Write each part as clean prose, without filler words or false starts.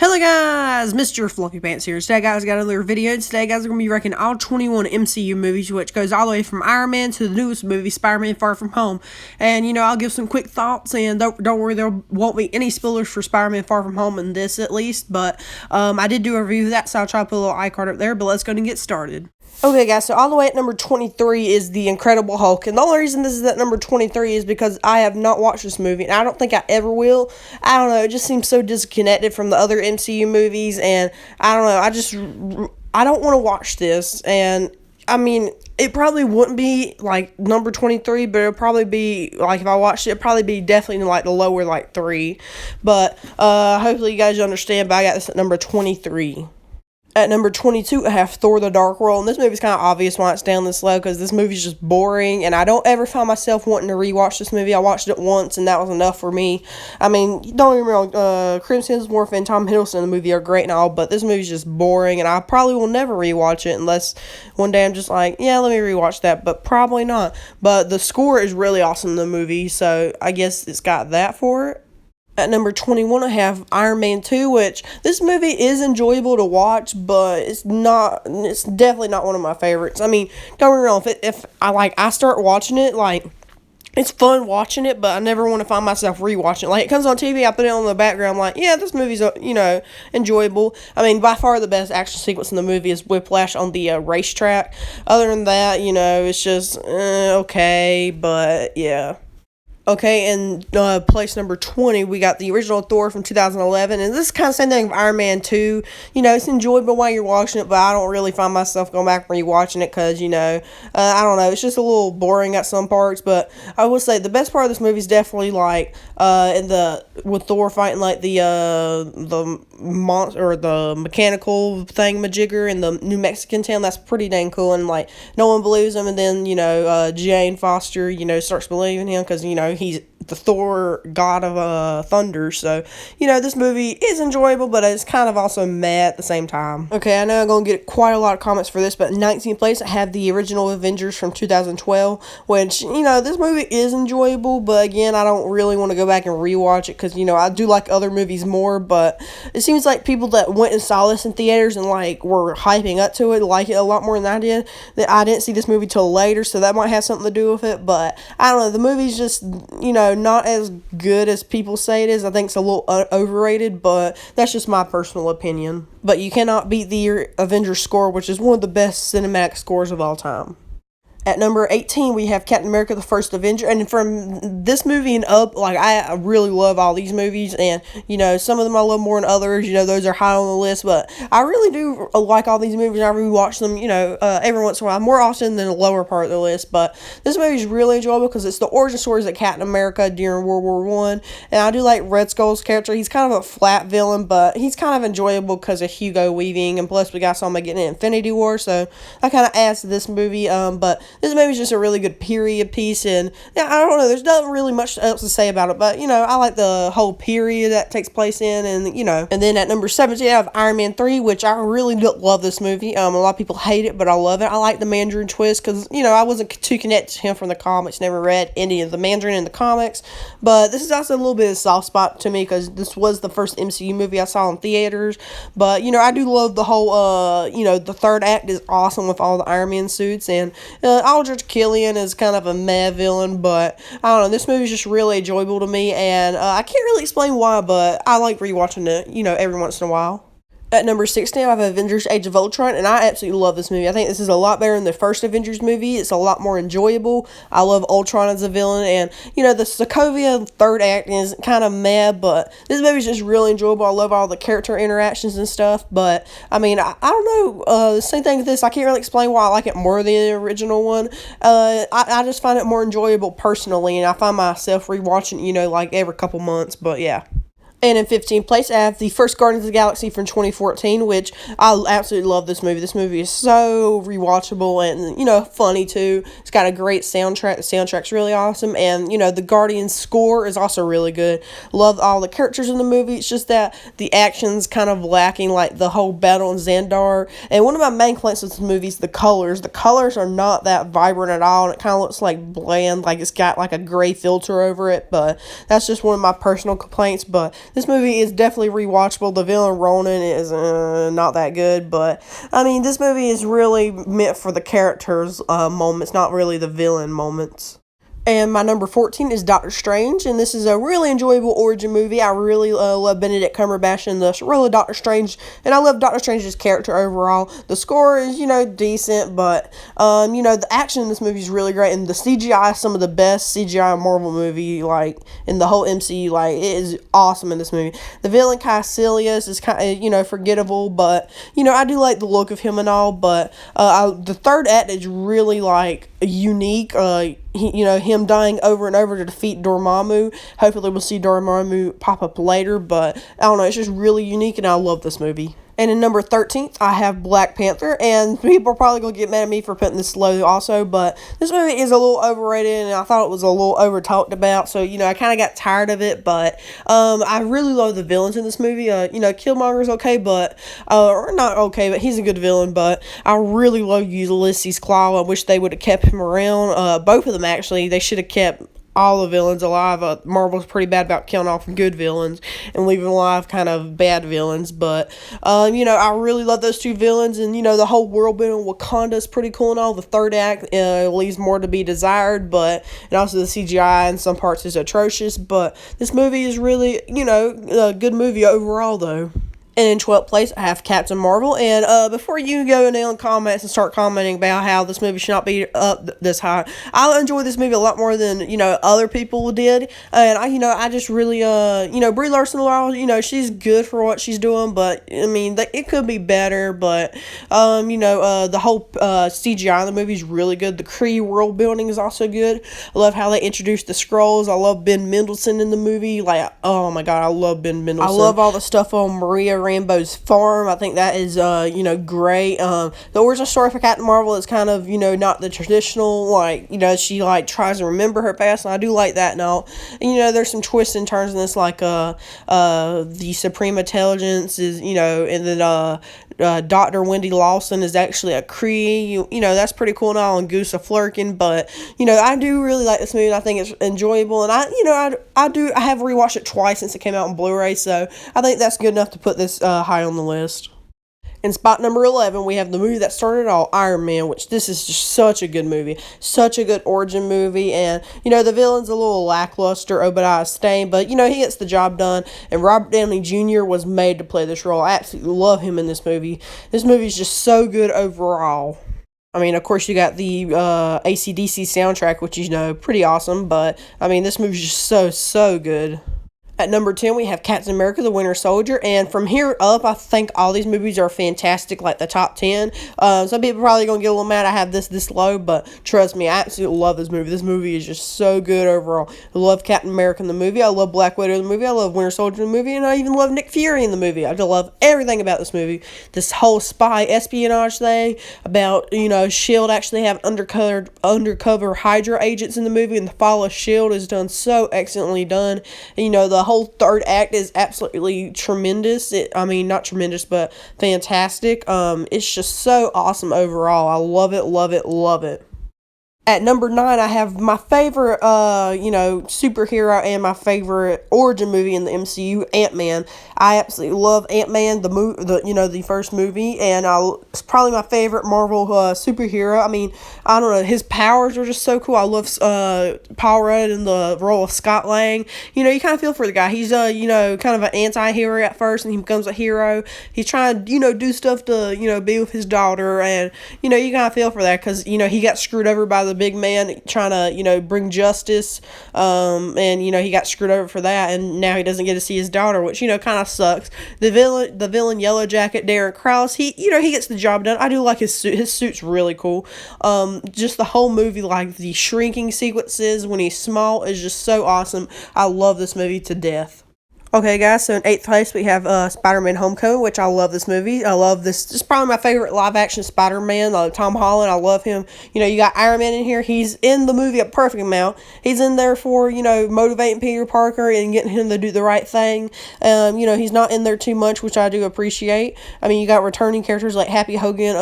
Hello guys, Mr. Fluffy Pants here. Today guys, got another video. Today guys, we're going to be ranking all 21 MCU movies, which goes all the way from Iron Man to the newest movie, Spider-Man Far From Home. And, I'll give some quick thoughts, and don't worry, there won't be any spoilers for Spider-Man Far From Home in this at least. But I did do a review of that, so I'll try to put a little iCard up there. But let's go and get started. Okay guys, so all the way at number 23 is The Incredible Hulk, and the only reason this is at number 23 is because I have not watched this movie, and I don't think I ever will. I don't know, it just seems so disconnected from the other MCU movies, and I don't know, I don't want to watch this, and I mean, it probably wouldn't be like number 23, but it'll probably be like, if I watched it, it'd probably be definitely like the lower like 3, but hopefully you guys understand, but I got this at number 23. At number 22, I have Thor: The Dark World, and this movie's kind of obvious why it's down this low, because this movie's just boring, and I don't ever find myself wanting to rewatch this movie. I watched it once, and that was enough for me. I mean, don't get me wrong, Chris Hemsworth and Tom Hiddleston in the movie are great and all, but this movie's just boring, and I probably will never rewatch it unless one day I'm just like, yeah, let me rewatch that, but probably not. But the score is really awesome in the movie, so I guess it's got that for it. At number 21, I have Iron Man 2, which this movie is enjoyable to watch, but it's definitely not one of my favorites. I mean, don't get me wrong, if I start watching it, like, it's fun watching it, but I never want to find myself rewatching it. Like, it comes on TV, I put it on the background, I'm like, yeah, this movie's, enjoyable. I mean, by far the best action sequence in the movie is Whiplash on the racetrack. Other than that, it's just, okay, but, yeah. Okay, and place number 20, we got the original Thor from 2011, and this is kind of the same thing with Iron Man 2. It's enjoyable while you're watching it, but I don't really find myself going back and rewatching it because, I don't know, it's just a little boring at some parts, but I will say the best part of this movie is definitely, like, with Thor fighting, like, the monster, or the mechanical thingamajigger in the New Mexican town. That's pretty dang cool, and, like, no one believes him, and then, Jane Foster, starts believing him because, he's the Thor god of thunder. So, this movie is enjoyable, but it's kind of also meh at the same time. Okay, I know I'm going to get quite a lot of comments for this, but in 19th place, I have the original Avengers from 2012, which, this movie is enjoyable, but again, I don't really want to go back and rewatch it because, I do like other movies more, but it seems like people that went and saw this in theaters and, like, were hyping up to it like it a lot more than I did. That I didn't see this movie till later, so that might have something to do with it, but I don't know, the movie's just, not as good as people say it is. I think it's a little overrated, but that's just my personal opinion. But you cannot beat the Avengers score, which is one of the best cinematic scores of all time. At number 18, we have Captain America: The First Avenger, and from this movie and up, like, I really love all these movies, and, some of them I love more than others, those are high on the list, but I really do like all these movies. I rewatch them, every once in a while, more often than the lower part of the list, but this movie is really enjoyable because it's the origin stories of Captain America during World War I, and I do like Red Skull's character. He's kind of a flat villain, but he's kind of enjoyable because of Hugo Weaving, and plus we got somebody getting in Infinity War, so that kind of adds to this movie, but this movie is just a really good period piece, and yeah, I don't know, there's not really much else to say about it, but I like the whole period that takes place in, and and then at number 17 I have Iron Man 3, which I really love this movie. A lot of people hate it, but I love it. I like the Mandarin twist because I wasn't too connected to him from the comics, never read any of the Mandarin in the comics, but this is also a little bit of a soft spot to me because this was the first MCU movie I saw in theaters, but I do love the whole the third act is awesome with all the Iron Man suits, and Aldrich Killian is kind of a meh villain, but I don't know, this movie is just really enjoyable to me, and I can't really explain why, but I like rewatching it, every once in a while. At number 16, I have Avengers: Age of Ultron, and I absolutely love this movie. I think this is a lot better than the first Avengers movie. It's a lot more enjoyable. I love Ultron as a villain, and, the Sokovia third act is kind of meh, but this movie is just really enjoyable. I love all the character interactions and stuff, but, I mean, I don't know, the same thing with this. I can't really explain why I like it more than the original one. I just find it more enjoyable personally, and I find myself rewatching, like every couple months, but yeah. And in 15th place, I have the first Guardians of the Galaxy from 2014, which I absolutely love this movie. This movie is so rewatchable and, funny too. It's got a great soundtrack. The soundtrack's really awesome. And, the Guardians score is also really good. Love all the characters in the movie. It's just that the action's kind of lacking, like the whole battle in Xandar. And one of my main complaints with this movie is the colors. The colors are not that vibrant at all, and it kind of looks like bland, like it's got like a gray filter over it. But that's just one of my personal complaints. But this movie is definitely rewatchable. The villain Ronan is not that good, but I mean, this movie is really meant for the characters' moments, not really the villain moments. And my number 14 is Doctor Strange, and this is a really enjoyable origin movie. I really love Benedict Cumberbatch and the role of Doctor Strange, and I love Doctor Strange's character overall. The score is, decent, but, the action in this movie is really great, and the CGI is some of the best CGI Marvel movie, like, in the whole MCU. Like, it is awesome in this movie. The villain, Caecilius, is kind of, forgettable, but, I do like the look of him and all, but the third act is really, like, unique. Him dying over and over to defeat Dormammu. Hopefully we'll see Dormammu pop up later, but I don't know, it's just really unique, and I love this movie. And in number 13th, I have Black Panther, and people are probably going to get mad at me for putting this low also, but this movie is a little overrated, and I thought it was a little over-talked about, so, I kind of got tired of it, but I really love the villains in this movie. Killmonger's okay, but, or not okay, but he's a good villain, but I really love Ulysses Claw. I wish they would have kept him around. Both of them, actually. They should have kept all the villains alive. Marvel's pretty bad about killing off good villains and leaving alive kind of bad villains, but I really love those two villains, and the whole world building in Wakanda is pretty cool and all. The third act leaves more to be desired, but and also the CGI in some parts is atrocious, but this movie is really a good movie overall though. And in 12th place, I have Captain Marvel. And before you go in the comments and start commenting about how this movie should not be up this high, I enjoy this movie a lot more than, other people did. And, I just really, Brie Larson, she's good for what she's doing. But, I mean, it could be better. But, the whole CGI in the movie is really good. The Kree world building is also good. I love how they introduced the Skrulls. I love Ben Mendelsohn in the movie. Like, oh, my God, I love Ben Mendelsohn. I love all the stuff on Maria Rambeau's farm. I think that is great. The origin story for Captain Marvel is kind of not the traditional, like she tries to remember her past, and I do like that now. And, there's some twists and turns in this, like the Supreme Intelligence is and then Dr. Wendy Lawson is actually a Kree. That's pretty cool now, and Goose a Flurkin, but I do really like this movie. I think it's enjoyable, and I have rewatched it twice since it came out on Blu-ray, so I think that's good enough to put this high on the list. In spot number 11, we have the movie that started it all, Iron Man, which this is just such a good movie. Such a good origin movie. And, the villain's a little lackluster, Obadiah Stane, but, he gets the job done. And Robert Downey Jr. was made to play this role. I absolutely love him in this movie. This movie is just so good overall. I mean, of course, you got the AC/DC soundtrack, which is, pretty awesome. But, I mean, this movie's just so good. At number 10, we have Captain America, the Winter Soldier, and from here up, I think all these movies are fantastic, like the top 10. Some people are probably going to get a little mad I have this low, but trust me, I absolutely love this movie. This movie is just so good overall. I love Captain America in the movie, I love Black Widow in the movie, I love Winter Soldier in the movie, and I even love Nick Fury in the movie. I just love everything about this movie. This whole spy espionage thing about, S.H.I.E.L.D. actually have undercover Hydra agents in the movie, and the fall of S.H.I.E.L.D. is done so excellently done. And, the whole third act is absolutely tremendous. Not tremendous, but fantastic. It's just so awesome overall. I love it, love it, love it. At number 9, I have my favorite, superhero and my favorite origin movie in the MCU, Ant-Man. I absolutely love Ant-Man, the first movie, and it's probably my favorite Marvel superhero. I mean, I don't know, his powers are just so cool. I love Paul Rudd in the role of Scott Lang. You kind of feel for the guy. He's, kind of an anti-hero at first, and he becomes a hero. He's trying to, do stuff to, be with his daughter, and, you kind of feel for that, because, he got screwed over by the big man trying to, bring justice, and, he got screwed over for that, and now he doesn't get to see his daughter, which, kind of sucks. The villain Yellow Jacket, Darren Krause, he gets the job done. I do like his suit. His suit's really cool. Just the whole movie, like the shrinking sequences when he's small is just so awesome. I love this movie to death. Okay, guys, so in 8th place, we have Spider-Man Homecoming, which I love this movie. I love this. This is probably my favorite live-action Spider-Man, Tom Holland. I love him. You got Iron Man in here. He's in the movie a perfect amount. He's in there for, motivating Peter Parker and getting him to do the right thing. He's not in there too much, which I do appreciate. I mean, you got returning characters like Happy Hogan,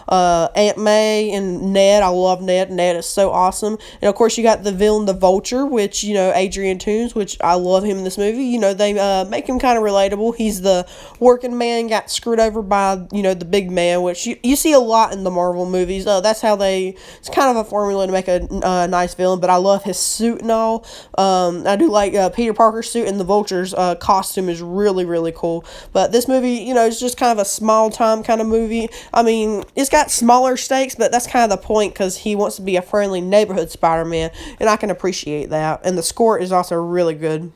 Aunt May, and Ned. I love Ned. Ned is so awesome. And, of course, you got the villain, the Vulture, which, Adrian Toomes, which I love him in this movie. they make him kind of relatable. He's the working man, got screwed over by, the big man, which you see a lot in the Marvel movies. That's how it's kind of a formula to make a nice villain, but I love his suit and all. I do like Peter Parker's suit, and the Vulture's costume is really, really cool. But this movie, is just kind of a small time kind of movie. I mean, it's got smaller stakes, but that's kind of the point, because he wants to be a friendly neighborhood Spider-Man, and I can appreciate that. And the score is also really good.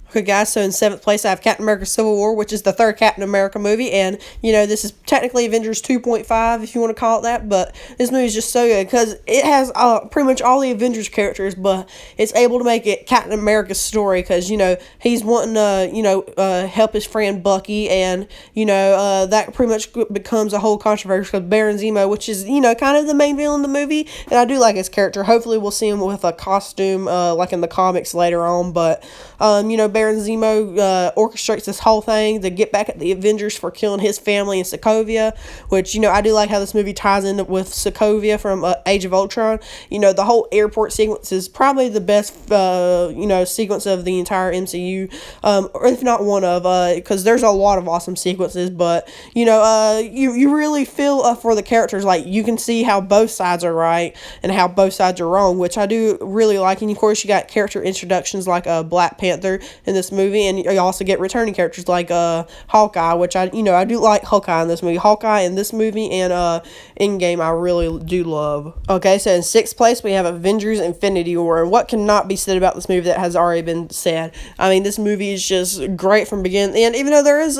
Okay, guys, so in 7th place, I have Captain America Civil War, which is the third Captain America movie, and, this is technically Avengers 2.5, if you want to call it that, but this movie is just so good, because it has pretty much all the Avengers characters, but it's able to make it Captain America's story, because, he's wanting to, help his friend Bucky, and, that pretty much becomes a whole controversy, because Baron Zemo, which is, kind of the main villain in the movie, and I do like his character. Hopefully we'll see him with a costume, like in the comics later on, but, Baron Zemo orchestrates this whole thing to get back at the Avengers for killing his family in Sokovia, which, I do like how this movie ties in with Sokovia from Age of Ultron. The whole airport sequence is probably the best, sequence of the entire MCU, or if not one of, because there's a lot of awesome sequences, but, you really feel for the characters. Like, you can see how both sides are right and how both sides are wrong, which I do really like. And, of course, you got character introductions like Black Panther in this movie, and you also get returning characters like Hawkeye, which I do like Hawkeye in this movie. Hawkeye in this movie and Endgame I really do love. Okay, so in 6th place we have Avengers Infinity War, and what cannot be said about this movie that has already been said? I mean, this movie is just great from beginning to end, even though there is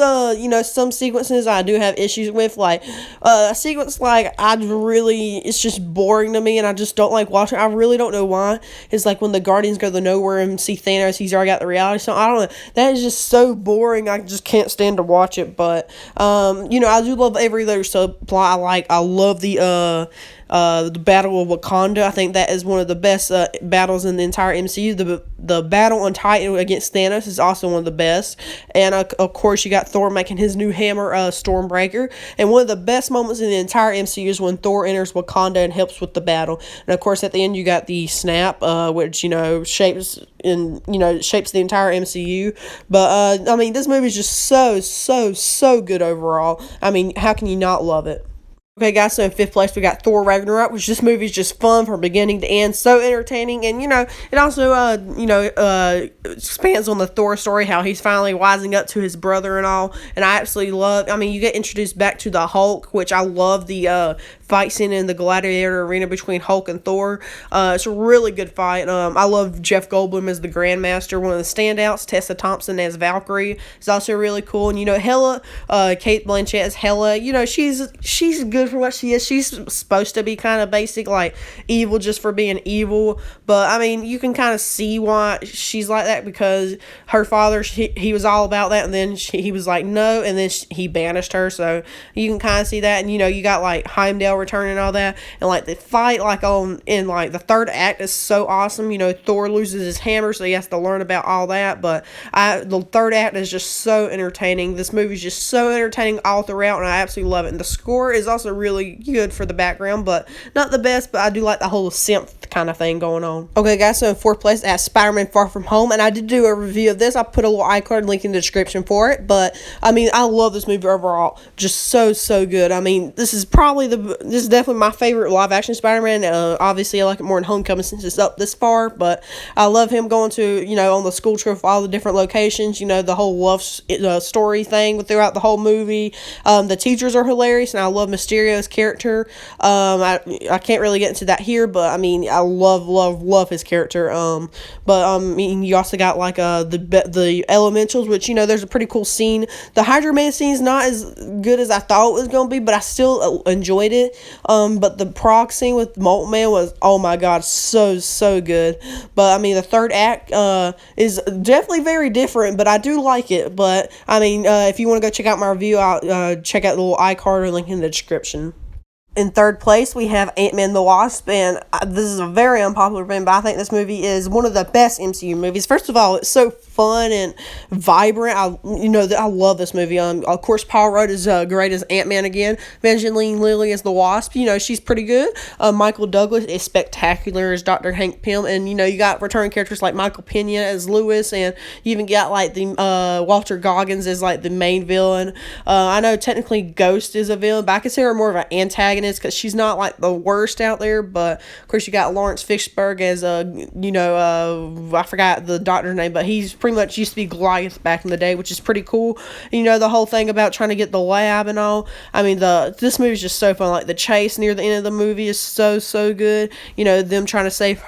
some sequences I do have issues with, like a sequence like it's just boring to me, and I just don't like watching. I really don't know why. It's like when the Guardians go to nowhere and see Thanos, he's already got the reality. So I don't know. That is just so boring. I just can't stand to watch it. But I do love every other subplot. I love the Battle of Wakanda. I think that is one of the best battles in the entire MCU. The battle on Titan against Thanos is also one of the best. And of course, you got Thor making his new hammer, Stormbreaker. And one of the best moments in the entire MCU is when Thor enters Wakanda and helps with the battle. And of course, at the end, you got the snap, which shapes the entire MCU. But I mean, this movie is just so good overall. I mean, how can you not love it? Okay, guys, so in 5th place, we got Thor Ragnarok, which this movie is just fun from beginning to end, so entertaining, and, it also, expands on the Thor story, how he's finally wising up to his brother and all, and I absolutely love, you get introduced back to the Hulk, which I love the, fight scene in the Gladiator Arena between Hulk and Thor. It's a really good fight. I love Jeff Goldblum as the Grandmaster, one of the standouts. Tessa Thompson as Valkyrie is also really cool, and, Hela, Kate Blanchett as Hela, she's good for what she is. She's supposed to be kind of basic, like evil just for being evil, but I mean, you can kind of see why she's like that, because her father, he was all about that, and then he was like no, and then he banished her, so you can kind of see that. And you got like Heimdall returning and all that, and like the fight in the third act is so awesome. Thor loses his hammer, so he has to learn about all that, but the third act is just so entertaining. This movie is just so entertaining all throughout, and I absolutely love it. And the score is also really good for the background, but not the best, but I do like the whole synth kind of thing going on. Okay, guys, so in 4th place, I have Spider-Man Far From Home, and I did do a review of this. I put a little iCard link in the description for it, but I mean, I love this movie overall. Just so good. I mean, this is definitely my favorite live action Spider-Man. Obviously, I like it more in Homecoming since it's up this far, but I love him going to, on the school trip of all the different locations, the whole love story thing throughout the whole movie. The teachers are hilarious, and I love Mysterio's character. I can't really get into that here, but I mean, I love his character. But you also got like the elementals, which there's a pretty cool scene. The Hydra Man scene is not as good as I thought it was gonna be, but I still enjoyed it. But the prog scene with Molten Man was, oh my god, so good. But I mean, the third act is definitely very different, but I do like it. But I mean, if you want to go check out my review, I'll check out the little iCard or link in the description. In 3rd place, we have Ant-Man the Wasp, and this is a very unpopular opinion, but I think this movie is one of the best MCU movies. First of all, it's so fun and vibrant. I love this movie. Of course, Paul Rudd is great as Ant-Man again. Evangeline Lilly as the Wasp. She's pretty good. Michael Douglas is spectacular as Dr. Hank Pym, and you got returning characters like Michael Pena as Lewis, and you even got like the Walter Goggins as like the main villain. I know technically Ghost is a villain, but I consider her more of an antagonist because she's not like the worst out there. But of course, you got Lawrence Fishburne as I forgot the doctor's name, but he's pretty much used to be Goliath back in the day, which is pretty cool. The whole thing about trying to get the lab and all. I mean, this movie is just so fun. Like the chase near the end of the movie is so good. Them trying to save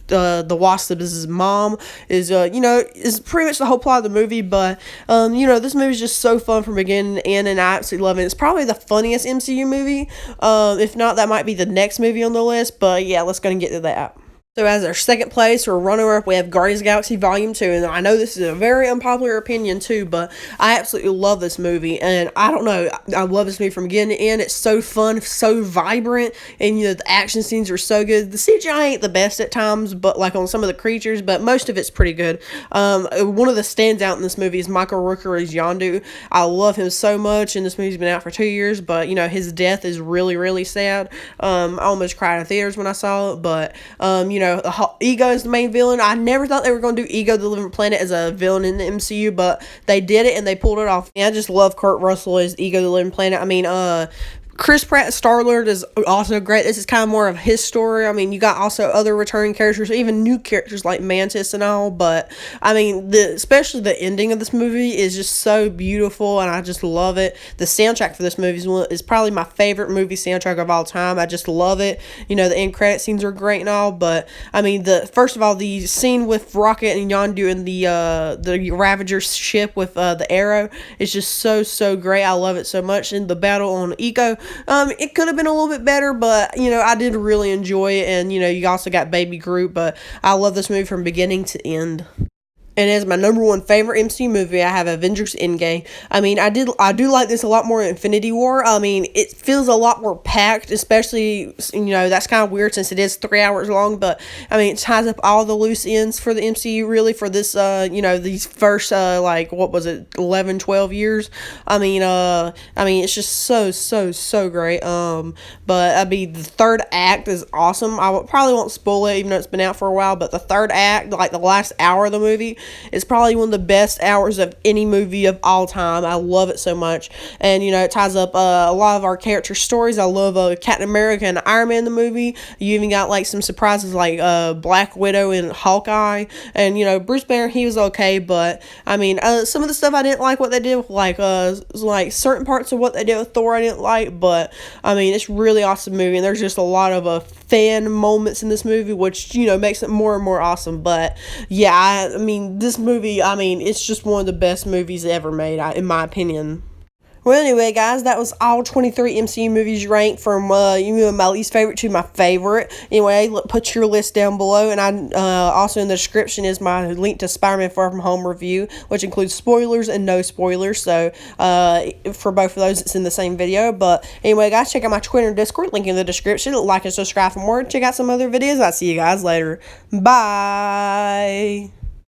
the Wasp's mom is pretty much the whole plot of the movie. But this movie is just so fun from beginning to end, and I absolutely love it. It's probably the funniest MCU movie. If not, that might be the next movie on the list. But yeah, let's go and get to that. So as our second place or runner-up, we have Guardians of the Galaxy Volume 2. And I know this is a very unpopular opinion too, but I absolutely love this movie. And I don't know, I love this movie from beginning to end. It's so fun, so vibrant, and the action scenes are so good. The CGI ain't the best at times, but like on some of the creatures, but most of it's pretty good. One of the standout in this movie is Michael Rooker as Yondu. I love him so much, and this movie's been out for 2 years, but his death is really, really sad. I almost cried in theaters when I saw it, but Ego is the main villain. I never thought they were going to do Ego the Living Planet as a villain in the MCU, but they did it and they pulled it off. And I just love Kurt Russell as Ego the Living Planet. I mean, Chris Pratt Star-Lord is also great. This is kind of more of his story. I mean, you got also other returning characters, even new characters like Mantis and all. But I mean, especially the ending of this movie is just so beautiful, and I just love it. The soundtrack for this movie is probably my favorite movie soundtrack of all time. I just love it. The end credit scenes are great and all, but I mean, first of all, the scene with Rocket and Yondu and the Ravager ship with the arrow is just so great. I love it so much. And the battle on Ego. It could have been a little bit better, but I did really enjoy it, and you also got Baby Groot, but I love this movie from beginning to end. And as my number one favorite MCU movie, I have Avengers Endgame. I mean, I do like this a lot more than Infinity War. I mean, it feels a lot more packed, especially, that's kind of weird since it is 3 hours long, but, I mean, it ties up all the loose ends for the MCU, really, for this, these first, 11, 12 years. I mean, it's just so great. But, I mean, the third act is awesome. Probably won't spoil it, even though it's been out for a while, but the third act, like the last hour of the movie, it's probably one of the best hours of any movie of all time. I love it so much. And, it ties up a lot of our character stories. I love Captain America and Iron Man in the movie. You even got, like, some surprises like Black Widow and Hawkeye. And, Bruce Banner, he was okay. But, I mean, some of the stuff I didn't like what they did with, like certain parts of what they did with Thor I didn't like. But, I mean, it's really awesome movie. And there's just a lot of fan moments in this movie, which, makes it more and more awesome. But, yeah, I mean, this movie, it's just one of the best movies ever made, in my opinion. Well, anyway, guys, that was all 23 MCU movies ranked from my least favorite to my favorite. Anyway, put your list down below, and also in the description is my link to Spider-Man Far From Home review, which includes spoilers and no spoilers. So for both of those, it's in the same video. But anyway, guys, check out my Twitter and Discord, link in the description. Like and subscribe for more. Check out some other videos. I'll see you guys later. Bye.